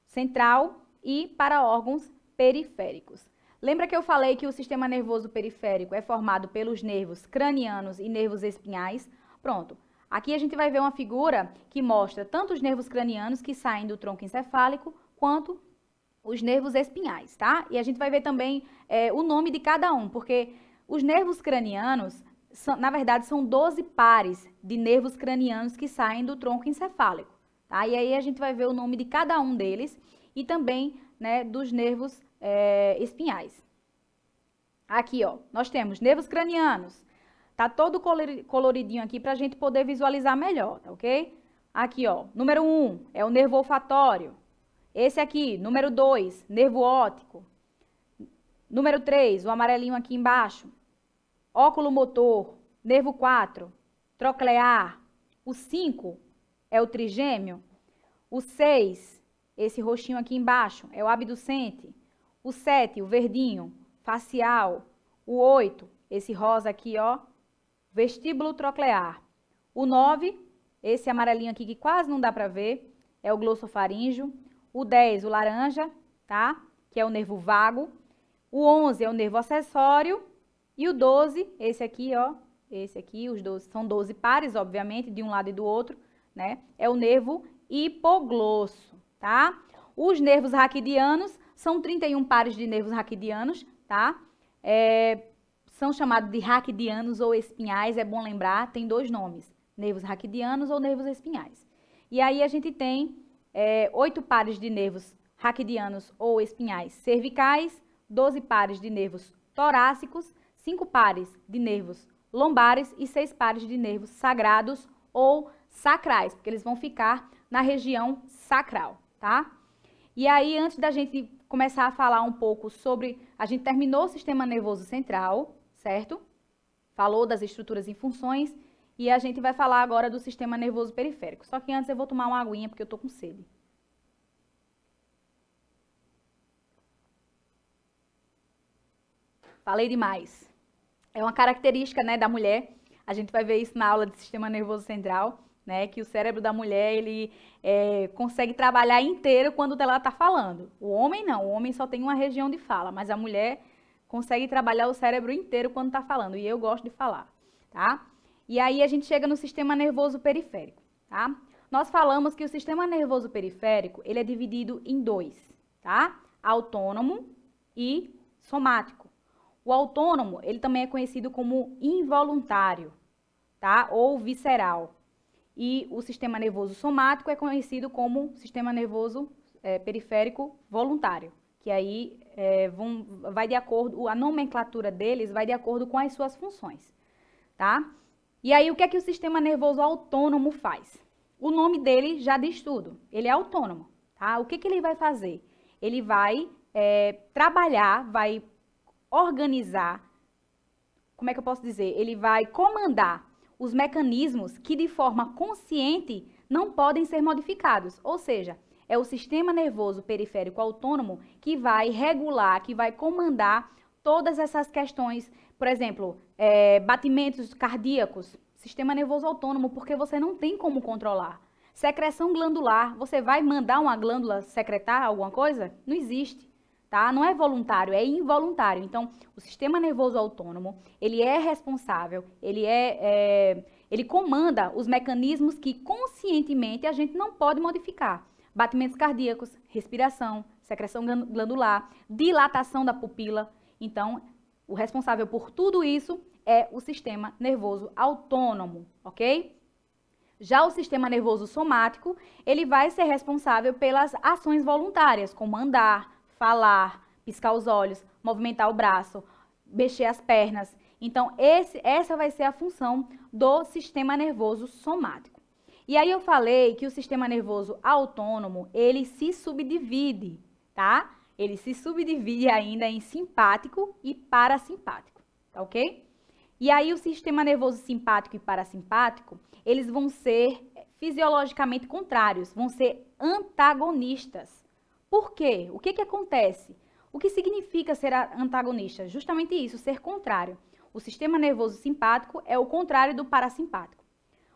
central e para órgãos periféricos. Lembra que eu falei que o sistema nervoso periférico é formado pelos nervos cranianos e nervos espinhais? Pronto. Aqui a gente vai ver uma figura que mostra tanto os nervos cranianos que saem do tronco encefálico, quanto os nervos espinhais, tá? E a gente vai ver também o nome de cada um, porque Os nervos cranianos, na verdade, são 12 pares de nervos cranianos que saem do tronco encefálico, tá? E aí a gente vai ver o nome de cada um deles e também, né, dos nervos espinhais. Aqui, ó, nós temos nervos cranianos. Tá todo coloridinho aqui para a gente poder visualizar melhor, tá ok? Aqui, ó, número 1 é o nervo olfatório. Esse aqui, número 2, nervo óptico. Número 3, o amarelinho aqui embaixo, óculomotor. Nervo 4, troclear. O 5 é o trigêmeo. O 6, esse roxinho aqui embaixo, é o abducente. O 7, o verdinho, facial. O 8, esse rosa aqui, ó, vestíbulo troclear. O 9, esse amarelinho aqui que quase não dá para ver, é o glossofaríngeo. O 10, o laranja, tá? Que é o nervo vago. O 11 é o nervo acessório. E o 12, esse aqui, ó, esse aqui, os 12, são 12 pares, obviamente, de um lado e do outro, né? É o nervo hipoglosso, tá? Os nervos raquidianos são 31 pares de nervos raquidianos, tá? São chamados de raquidianos ou espinhais, é bom lembrar, tem 2 nomes, nervos raquidianos ou nervos espinhais. E aí a gente tem 8 pares de nervos raquidianos ou espinhais cervicais, 12 pares de nervos torácicos, 5 pares de nervos lombares e 6 pares de nervos sagrados ou sacrais, porque eles vão ficar na região sacral, tá? E aí, antes da gente começar a falar um pouco sobre... A gente terminou o sistema nervoso central, certo? Falou das estruturas e funções, e a gente vai falar agora do sistema nervoso periférico. Só que antes eu vou tomar uma aguinha, porque eu tô com sede. Falei demais. É uma característica, né, da mulher. A gente vai ver isso na aula de sistema nervoso central, né, que o cérebro da mulher, ele consegue trabalhar inteiro quando ela está falando. O homem não, o homem só tem uma região de fala, mas a mulher consegue trabalhar o cérebro inteiro quando está falando, e eu gosto de falar, tá? E aí a gente chega no sistema nervoso periférico, tá? Nós falamos que o sistema nervoso periférico, ele é dividido em 2, tá? Autônomo e somático. O autônomo, ele também é conhecido como involuntário, tá? Ou visceral. E o sistema nervoso somático é conhecido como sistema nervoso periférico voluntário, que aí vai de acordo, a nomenclatura deles vai de acordo com as suas funções, tá? E aí o que é que o sistema nervoso autônomo faz? O nome dele já diz tudo, ele é autônomo, tá? O que que ele vai fazer? Ele vai trabalhar, vai organizar, como é que eu posso dizer? Ele vai comandar os mecanismos que de forma consciente não podem ser modificados, ou seja, é o sistema nervoso periférico autônomo que vai regular, que vai comandar todas essas questões, por exemplo, batimentos cardíacos, sistema nervoso autônomo, porque você não tem como controlar. Secreção glandular, você vai mandar uma glândula secretar alguma coisa? Não existe. Tá? Não é voluntário, é involuntário. Então, o sistema nervoso autônomo, ele é responsável, ele comanda os mecanismos que conscientemente a gente não pode modificar. Batimentos cardíacos, respiração, secreção glandular, dilatação da pupila. Então, o responsável por tudo isso é o sistema nervoso autônomo, ok? Já o sistema nervoso somático, ele vai ser responsável pelas ações voluntárias, como andar, falar, piscar os olhos, movimentar o braço, mexer as pernas. Então, essa vai ser a função do sistema nervoso somático. E aí eu falei que o sistema nervoso autônomo, ele se subdivide, tá? Ele se subdivide ainda em simpático e parasimpático, tá ok? E aí o sistema nervoso simpático e parasimpático, eles vão ser fisiologicamente contrários, vão ser antagonistas. Por quê? O que que acontece? O que significa ser antagonista? Justamente isso, ser contrário. O sistema nervoso simpático é o contrário do parasimpático.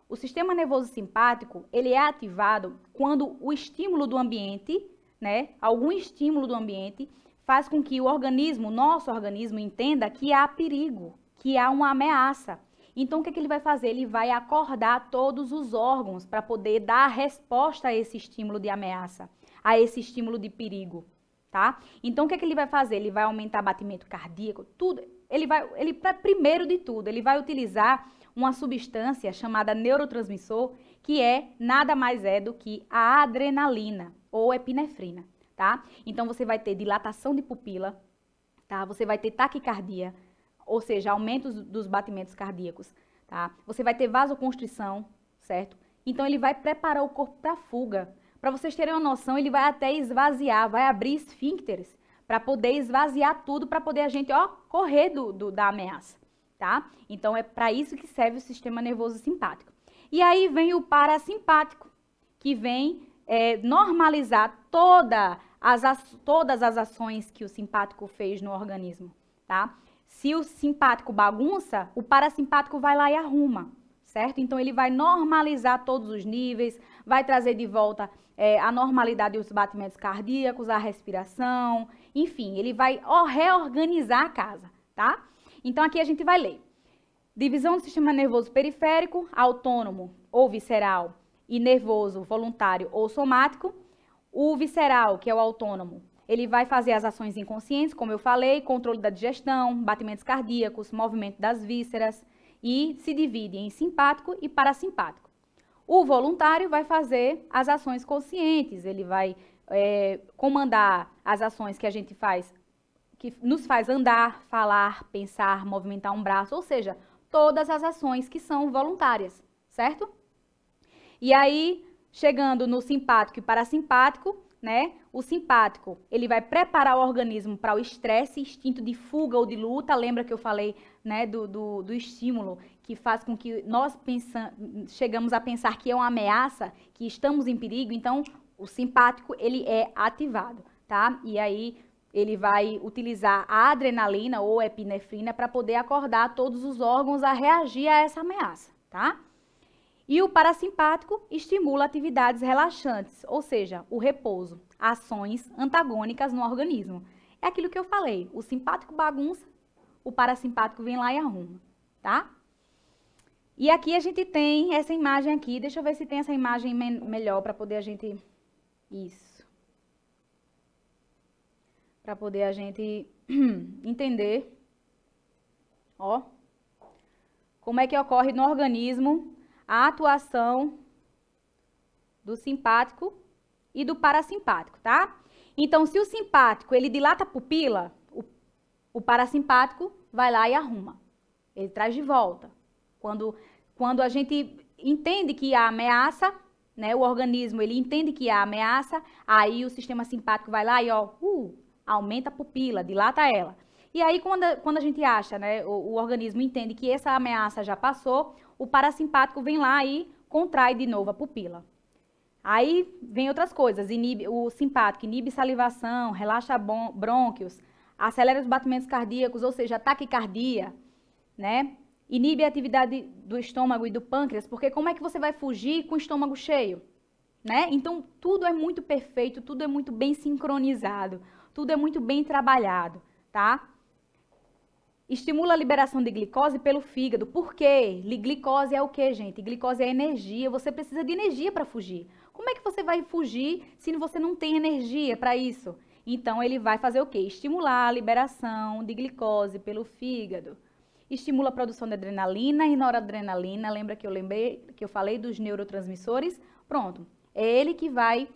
O sistema nervoso simpático, ele é ativado quando o estímulo do ambiente, né, algum estímulo do ambiente, faz com que o organismo, nosso organismo, entenda que há perigo, que há uma ameaça. Então, o que que ele vai fazer? Ele vai acordar todos os órgãos para poder dar resposta a esse estímulo de ameaça, a esse estímulo de perigo, tá? Então, o que que ele vai fazer? Ele vai aumentar batimento cardíaco, tudo. primeiro de tudo, ele vai utilizar uma substância chamada neurotransmissor, que nada mais é do que a adrenalina ou epinefrina, tá? Então, você vai ter dilatação de pupila, tá? Você vai ter taquicardia, ou seja, aumento dos batimentos cardíacos, tá? Você vai ter vasoconstrição, certo? Então, ele vai preparar o corpo para fuga. Para vocês terem uma noção, ele vai até esvaziar, vai abrir esfíncteres para poder esvaziar tudo, para poder a gente, correr da ameaça, tá? Então, é para isso que serve o sistema nervoso simpático. E aí vem o parasimpático, que vem normalizar todas as ações que o simpático fez no organismo, tá? Se o simpático bagunça, o parasimpático vai lá e arruma, certo? Então, ele vai normalizar todos os níveis, vai trazer de volta a normalidade dos batimentos cardíacos, a respiração, enfim, ele vai reorganizar a casa, tá? Então, aqui a gente vai ler. Divisão do sistema nervoso periférico, autônomo ou visceral, e nervoso voluntário ou somático. O visceral, que é o autônomo, ele vai fazer as ações inconscientes, como eu falei, controle da digestão, batimentos cardíacos, movimento das vísceras, e se divide em simpático e parasimpático. O voluntário vai fazer as ações conscientes, ele vai comandar as ações que a gente faz, que nos faz andar, falar, pensar, movimentar um braço, ou seja, todas as ações que são voluntárias, certo? E aí, chegando no simpático e parasimpático, né? O simpático, ele vai preparar o organismo para o estresse, instinto de fuga ou de luta. Lembra que eu falei, né, do estímulo que faz com que nós chegamos a pensar que é uma ameaça, que estamos em perigo. Então, o simpático, ele é ativado, tá? E aí, ele vai utilizar a adrenalina ou epinefrina para poder acordar todos os órgãos a reagir a essa ameaça, tá? E o parasimpático estimula atividades relaxantes, ou seja, o repouso, ações antagônicas no organismo. É aquilo que eu falei, o simpático bagunça, o parasimpático vem lá e arruma, tá? E aqui a gente tem essa imagem aqui, deixa eu ver se tem essa imagem melhor para poder a gente... Isso. Para poder a gente entender, ó, como é que ocorre no organismo a atuação do simpático e do parasimpático, tá? Então, se o simpático, ele dilata a pupila, o parasimpático vai lá e arruma. Ele traz de volta. Quando a gente entende que há ameaça, né, o organismo, ele entende que há ameaça, aí o sistema simpático vai lá e, aumenta a pupila, dilata ela. E aí, quando a gente acha, né, o organismo entende que essa ameaça já passou, o parasimpático vem lá e contrai de novo a pupila. Aí vem outras coisas, o simpático inibe salivação, relaxa brônquios, acelera os batimentos cardíacos, ou seja, a taquicardia, né? Inibe a atividade do estômago e do pâncreas, porque como é que você vai fugir com o estômago cheio, né? Então, tudo é muito perfeito, tudo é muito bem sincronizado, tudo é muito bem trabalhado, tá? Estimula a liberação de glicose pelo fígado. Por quê? Glicose é o quê, gente? Glicose é energia. Você precisa de energia para fugir. Como é que você vai fugir se você não tem energia para isso? Então, ele vai fazer o quê? Estimular a liberação de glicose pelo fígado. Estimula a produção de adrenalina e noradrenalina. Lembra que eu falei dos neurotransmissores? Pronto. É ele que vai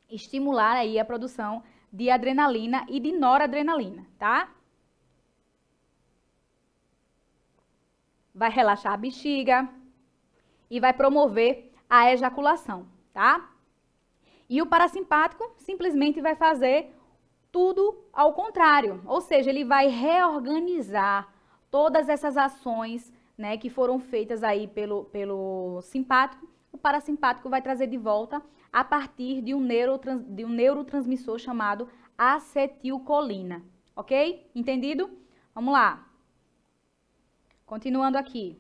estimular aí a produção de adrenalina e de noradrenalina, tá? Vai relaxar a bexiga e vai promover a ejaculação, tá? E o parasimpático simplesmente vai fazer tudo ao contrário, ou seja, ele vai reorganizar todas essas ações, né, que foram feitas aí pelo simpático. O parasimpático vai trazer de volta a partir de um neurotransmissor chamado acetilcolina, ok? Entendido? Vamos lá. Continuando aqui,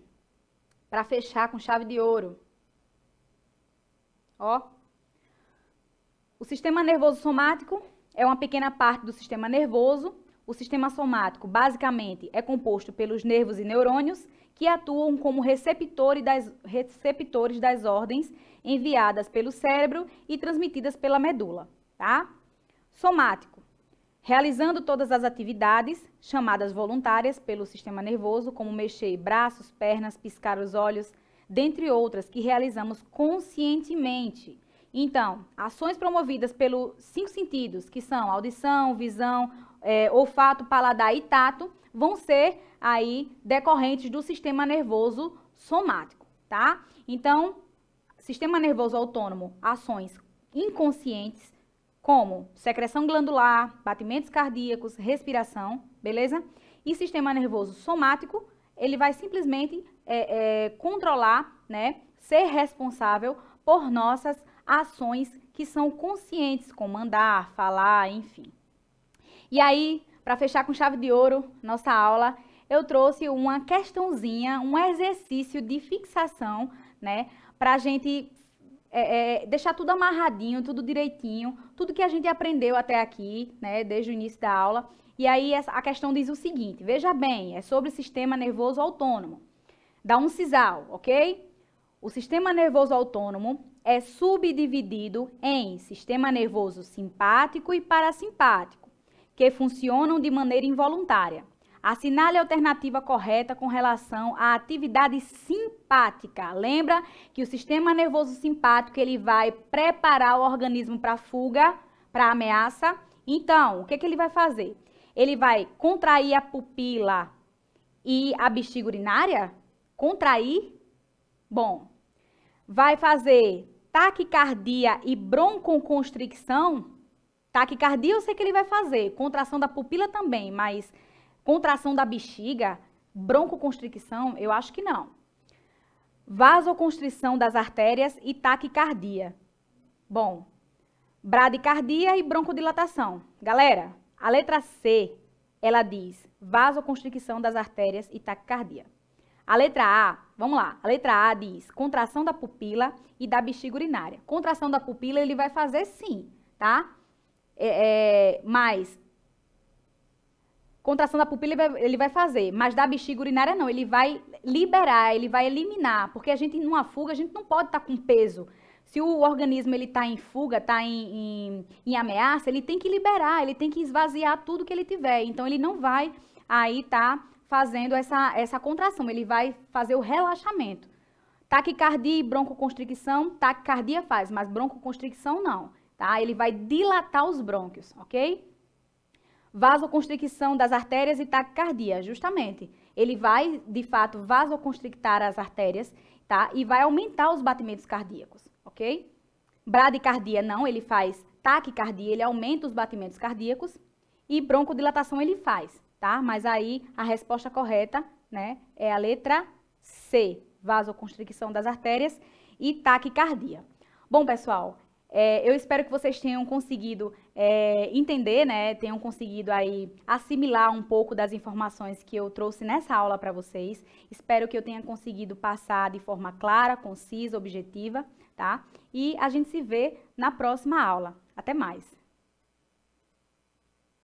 para fechar com chave de ouro. Ó. O sistema nervoso somático é uma pequena parte do sistema nervoso. O sistema somático, basicamente, é composto pelos nervos e neurônios que atuam como receptores das ordens enviadas pelo cérebro e transmitidas pela medula, tá? Somático. realizando todas as atividades chamadas voluntárias pelo sistema nervoso, como mexer braços, pernas, piscar os olhos, dentre outras que realizamos conscientemente. Então, ações promovidas pelos 5 sentidos, que são audição, visão, olfato, paladar e tato, vão ser aí decorrentes do sistema nervoso somático, tá? Então, sistema nervoso autônomo, ações inconscientes, como secreção glandular, batimentos cardíacos, respiração, beleza? E sistema nervoso somático, ele vai simplesmente controlar, né, ser responsável por nossas ações que são conscientes, como andar, falar, enfim. E aí, para fechar com chave de ouro nossa aula, eu trouxe uma questãozinha, um exercício de fixação, né, para a gente deixar tudo amarradinho, tudo direitinho, tudo que a gente aprendeu até aqui, né, desde o início da aula. E aí a questão diz o seguinte, veja bem, é sobre o sistema nervoso autônomo. Dá um sisal, ok? O sistema nervoso autônomo é subdividido em sistema nervoso simpático e parasimpático, que funcionam de maneira involuntária. Assinale a alternativa correta com relação à atividade simpática. Lembra que o sistema nervoso simpático ele vai preparar o organismo para fuga, para ameaça. Então, o que ele vai fazer? Ele vai contrair a pupila e a bexiga urinária? Contrair? Bom, vai fazer taquicardia e broncoconstricção? Taquicardia eu sei que ele vai fazer, contração da pupila também, mas contração da bexiga, broncoconstricção, eu acho que não. Vasoconstrição das artérias e taquicardia. Bom, bradicardia e broncodilatação. Galera, a letra C, ela diz vasoconstricção das artérias e taquicardia. A letra A, vamos lá, a letra A diz contração da pupila e da bexiga urinária. Contração da pupila ele vai fazer sim, tá? Mas contração da pupila ele vai fazer, mas da bexiga urinária não, ele vai liberar, ele vai eliminar, porque a gente numa fuga, a gente não pode estar com peso. Se o organismo ele está em fuga, está em ameaça, ele tem que liberar, ele tem que esvaziar tudo que ele tiver. Então, ele não vai aí estar fazendo essa contração, ele vai fazer o relaxamento. Taquicardia e broncoconstricção, taquicardia faz, mas broncoconstricção não, tá? Ele vai dilatar os brônquios, ok? Vasoconstricção das artérias e taquicardia, justamente. Ele vai, de fato, vasoconstrictar as artérias, tá? E vai aumentar os batimentos cardíacos, ok? Bradicardia não, ele faz taquicardia, ele aumenta os batimentos cardíacos. E broncodilatação ele faz, tá? Mas aí a resposta correta, né, é a letra C, vasoconstricção das artérias e taquicardia. Bom, pessoal, eu espero que vocês tenham conseguido entender, né, tenham conseguido aí assimilar um pouco das informações que eu trouxe nessa aula para vocês. Espero que eu tenha conseguido passar de forma clara, concisa, objetiva, tá? E a gente se vê na próxima aula. Até mais!